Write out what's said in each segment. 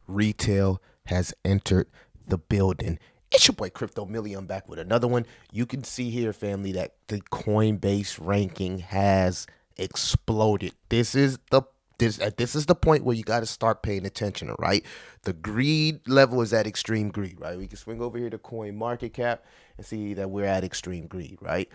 retail has entered the building. It's your boy Crypto Millie. I'm back with another one. You can see here, family, that the Coinbase ranking has exploded. This is the point where you got to start paying attention, right? The greed level is at extreme greed, right? We can swing over here to Coin Market Cap and see that we're at extreme greed, right?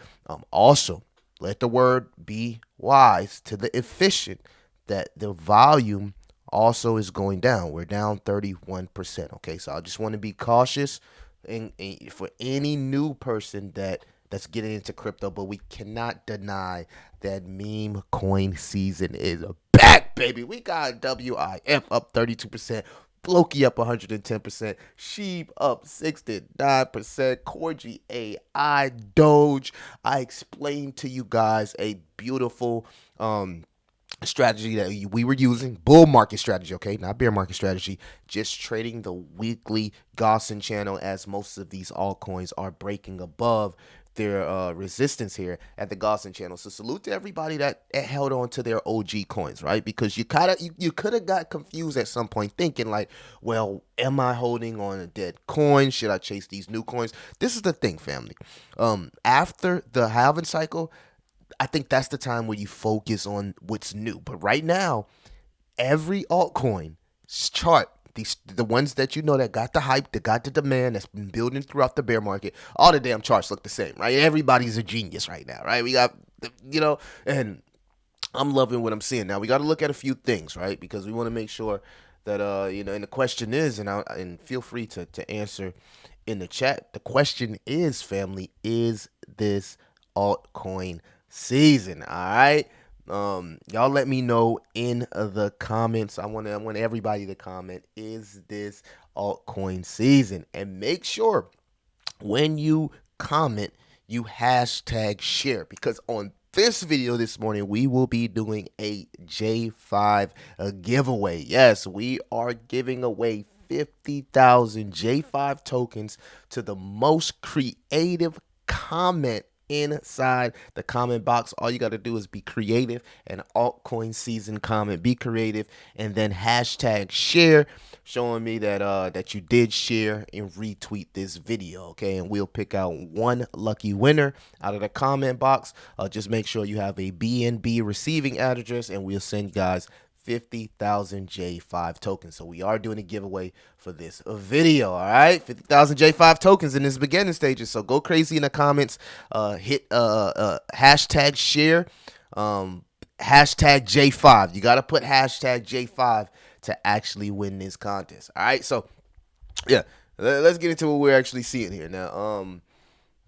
Also, let the word be wise to the efficient that the volume also is going down. We're down 31%. Okay, so I just want to be cautious and for any new person that's getting into crypto, but we cannot deny that meme coin season is back, baby. We got WIF up 32%. Floki up 110%, Sheep up 69%, Corgi AI, Doge. I explained to you guys a beautiful strategy that we were using, bull market strategy, okay, not bear market strategy, just trading the weekly Gaussian channel as most of these altcoins are breaking above their resistance here at the Gaussian channel. So salute to everybody that held on to their OG coins, right? Because you could have got confused at some point thinking like, well, am I holding on a dead coin? Should I chase these new coins? This is the thing, family. After the halving cycle, I think that's the time where you focus on what's new. But right now, every altcoin chart, the ones that you know that got the hype, that got the demand, that's been building throughout the bear market, all the damn charts look the same, right? Everybody's a genius right now, right? We got, and I'm loving what I'm seeing. Now we got to look at a few things, right? Because we want to make sure that and the question is, and feel free to answer in the chat. The question is, family, is this altcoin season? All right. Y'all let me know in the comments. I want everybody to comment. Is this altcoin season? And make sure when you comment, you hashtag share, because on this video this morning, we will be doing a J5 giveaway. Yes, we are giving away 50,000 J5 tokens to the most creative comment inside the comment box. All you got to do is be creative, and altcoin season comment, be creative, and then hashtag share, showing me that you did share and retweet this video. Okay, and we'll pick out one lucky winner out of the comment box. Just make sure you have a BNB receiving address, and we'll send you guys 50,000 J5 tokens. So we are doing a giveaway for this video. All right, 50,000 J5 tokens in this beginning stages. So go crazy in the comments. Hit hashtag share, hashtag J5. You got to put hashtag J5 to actually win this contest. All right, so yeah, let's get into what we're actually seeing here now.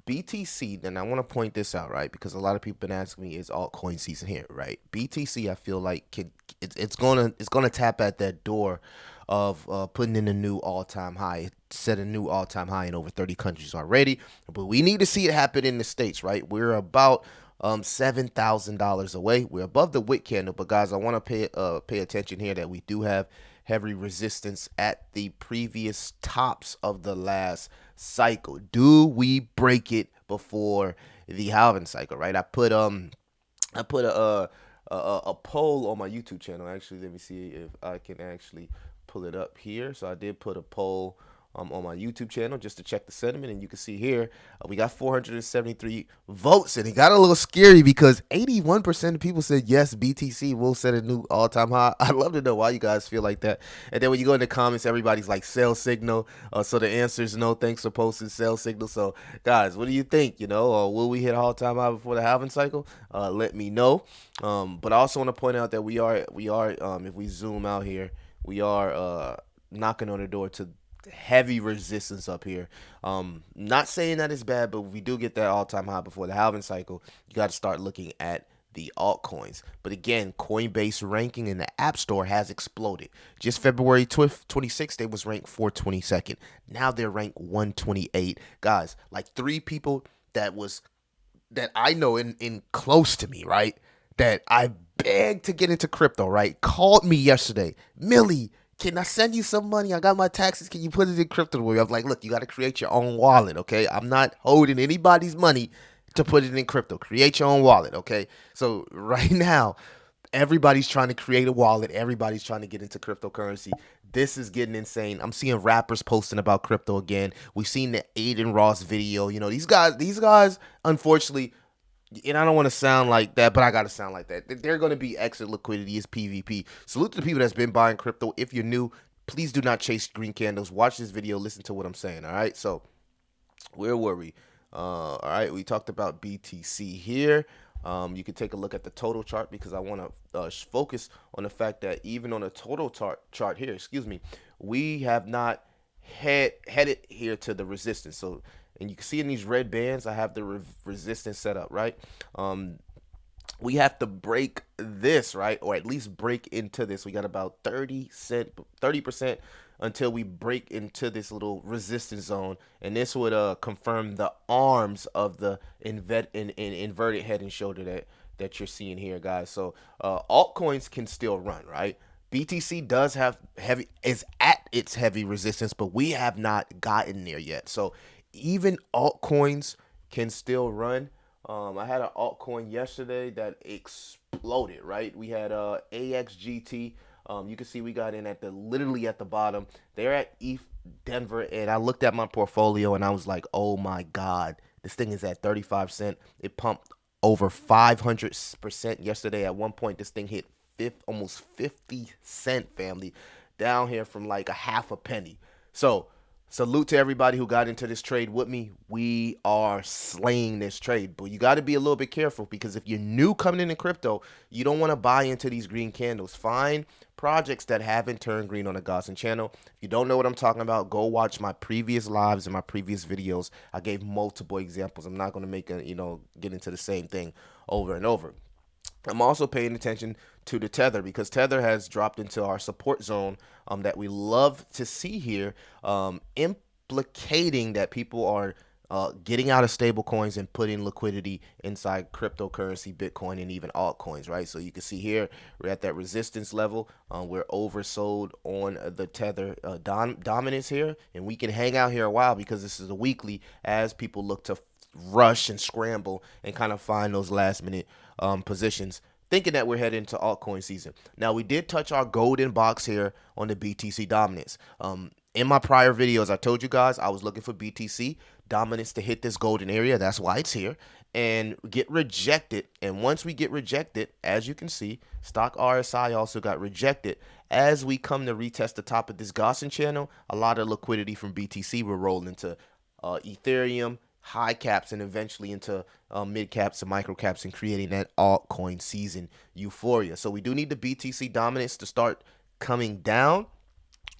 BTC, and I want to point this out, right? Because a lot of people been asking me, is altcoin season here, right? BTC, I feel like it's gonna tap at that door of putting in a new all-time high. It set a new all-time high in over 30 countries already, but we need to see it happen in the States, right? We're about $7,000 away. We're above the wick candle, but guys, I want to pay attention here that we do have heavy resistance at the previous tops of the last cycle. Do we break it before the halving cycle, right? I put a poll on my YouTube channel. Actually, let me see if I can actually pull it up here. So I did put a poll on my YouTube channel just to check the sentiment, and you can see here we got 473 votes, and it got a little scary because 81% of people said yes, BTC will set a new all-time high. I'd love to know why you guys feel like that. And then when you go in the comments, everybody's like sell signal. So the answer is no. Thanks for posting sell signal. So guys, what do you think? Will we hit all-time high before the halving cycle? Let me know. But I also want to point out that we are if we zoom out here, we are knocking on the door to heavy resistance up here. Not saying that it's bad, but we do get that all-time high before the halving cycle. You got to start looking at the altcoins. But again, Coinbase ranking in the App Store has exploded. Just February 26th, they was ranked 422nd. Now they're ranked 128. Guys, like 3 people that I know in close to me, right? That I begged to get into crypto, right? Called me yesterday. Millie, can I send you some money? I got my taxes. Can you put it in crypto? I was like, look, you got to create your own wallet, okay? I'm not holding anybody's money to put it in crypto. Create your own wallet, okay? So right now, Everybody's trying to create a wallet. Everybody's trying to get into cryptocurrency. This is getting insane. I'm seeing rappers posting about crypto again. We've seen the Aiden Ross video. You know, these guys, unfortunately, and I don't want to sound like that, but I gotta sound like that. They're gonna be exit liquidity is PvP. Salute to the people that's been buying crypto. If you're new, please do not chase green candles. Watch this video. Listen to what I'm saying. All right. So where were we? All right, we talked about BTC here. You can take a look at the total chart because I want to focus on the fact that even on a total chart here, excuse me, we have not headed here to the resistance. So, and you can see in these red bands, I have the resistance set up, right? We have to break this, right? Or at least break into this. We got about 30% until we break into this little resistance zone. And this would confirm the arms of the inverted head and shoulder that you're seeing here, guys. So altcoins can still run, right? BTC does have is at its heavy resistance, but we have not gotten there yet. So even altcoins can still run. I had an altcoin yesterday that exploded. Right, we had AXGT. You can see we got in at the literally at the bottom. They're at ETH Denver, and I looked at my portfolio and I was like, oh my god, this thing is at 35 cents. It pumped over 500% yesterday. At one point, this thing hit almost 50 cent, family, down here from like a half a penny. So salute to everybody who got into this trade with me. We are slaying this trade, but you got to be a little bit careful because if you're new coming into crypto, you don't want to buy into these green candles. Find projects that haven't turned green on the Gossen channel. If you don't know what I'm talking about, go watch my previous lives and my previous videos. I gave multiple examples. I'm not going to make a, get into the same thing over and over. I'm also paying attention to the tether because tether has dropped into our support zone that we love to see here, implicating that people are getting out of stable coins and putting liquidity inside cryptocurrency, Bitcoin, and even altcoins, right? So you can see here we're at that resistance level. We're oversold on the tether dominance here, and we can hang out here a while because this is a weekly as people look to rush and scramble and kind of find those last minute positions, thinking that we're heading into altcoin season. Now, we did touch our golden box here on the BTC dominance. In my prior videos, I told you guys I was looking for BTC dominance to hit this golden area. That's why it's here and get rejected. And once we get rejected, as you can see, stock RSI also got rejected. As we come to retest the top of this Gossen channel, a lot of liquidity from BTC will roll into Ethereum, high caps, and eventually into mid caps and micro caps, and creating that altcoin season euphoria. So we do need the BTC dominance to start coming down,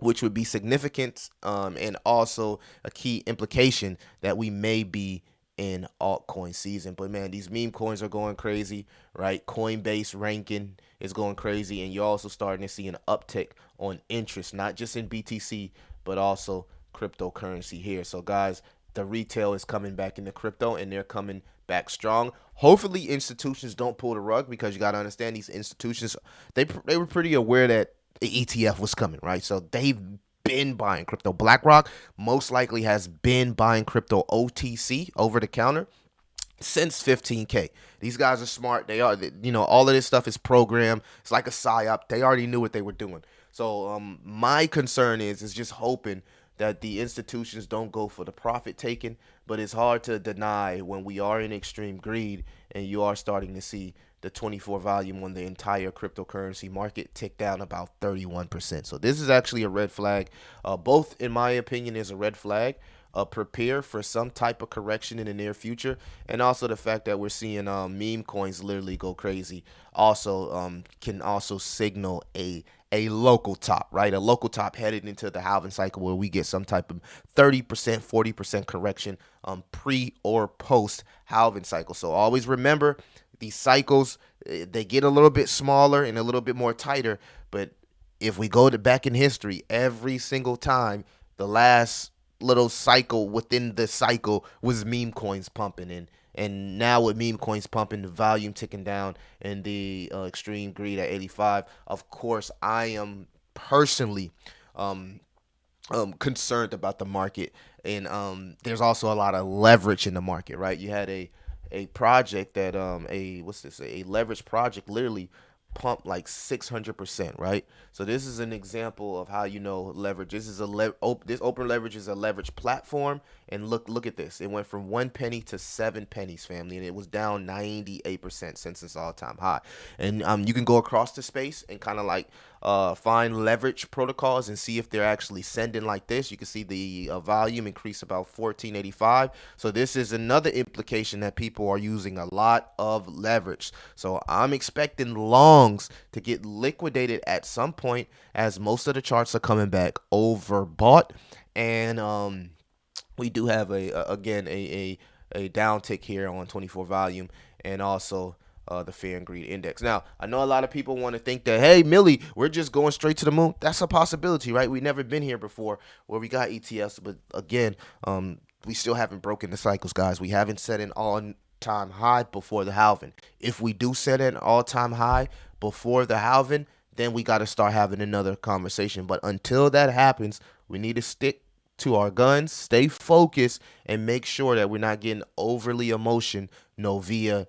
which would be significant, and also a key implication that we may be in altcoin season. But man, these meme coins are going crazy, right? Coinbase ranking is going crazy, and you're also starting to see an uptick on interest, not just in BTC, but also cryptocurrency here. So guys, the retail is coming back into crypto, and they're coming back strong. Hopefully institutions don't pull the rug, because you got to understand these institutions, they were pretty aware that the ETF was coming, right? So they've been buying crypto. BlackRock most likely has been buying crypto OTC, over the counter, since 15K. These guys are smart. They are, all of this stuff is programmed. It's like a psyop. They already knew what they were doing. So my concern is just hoping that the institutions don't go for the profit taking, but it's hard to deny when we are in extreme greed and you are starting to see the 24 volume on the entire cryptocurrency market tick down about 31%. So this is actually a red flag. Both, in my opinion, is a red flag. Prepare for some type of correction in the near future, and also the fact that we're seeing meme coins literally go crazy also can also signal a local top, right? A local top headed into the halving cycle, where we get some type of 30%, 40% correction pre or post halving cycle. So always remember, these cycles, they get a little bit smaller and a little bit more tighter, but if we go to back in history, every single time the last little cycle within the cycle was meme coins pumping in. And now with meme coins pumping, the volume ticking down, and the extreme greed at 85, of course, I am personally concerned about the market. And there's also a lot of leverage in the market, right? You had a project that a leverage project literally pumped like 600%, right? So this is an example of how leverage. This is this open leverage is a leverage platform, and look at this. It went from 1 penny to 7 pennies, family, and it was down 98% since its all-time high. And you can go across the space and kind of like find leverage protocols and see if they're actually sending like this. You can see the volume increase about 1485. So this is another implication that people are using a lot of leverage. So I'm expecting longs to get liquidated at some point, as most of the charts are coming back overbought. And we do have again a downtick here on 24 volume, and also the fear and greed index. Now, I know a lot of people want to think that, hey, Millie, we're just going straight to the moon. That's a possibility, right? We've never been here before where we got ETFs, but again, we still haven't broken the cycles, guys. We haven't set an all-time high before the halving. If we do set an all-time high before the halving, then we got to start having another conversation. But until that happens, we need to stick to our guns, stay focused, and make sure that we're not getting overly via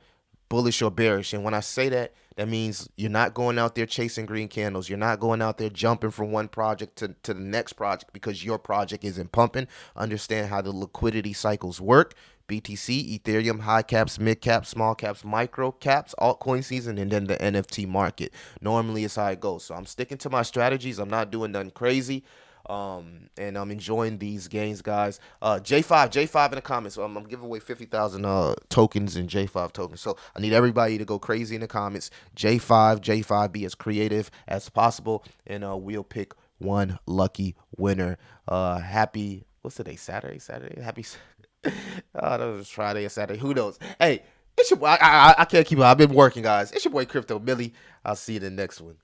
bullish or bearish. And when I say that, that means you're not going out there chasing green candles. You're not going out there jumping from one project to the next project because your project isn't pumping. Understand how the liquidity cycles work. BTC, Ethereum, high caps, mid caps, small caps, micro caps, altcoin season, and then the NFT market. Normally, it's how it goes. So I'm sticking to my strategies. I'm not doing nothing crazy. And I'm enjoying these gains, guys. J5 in the comments. I'm giving away 50,000 tokens in J5 tokens. So I need everybody to go crazy in the comments. J5, be as creative as possible, and we'll pick one lucky winner. Happy, what's today? Saturday. Happy. Oh, that was Friday or Saturday. Who knows? Hey, it's your boy. I can't keep up. I've been working, guys. It's your boy Crypto Millie. I'll see you in the next one.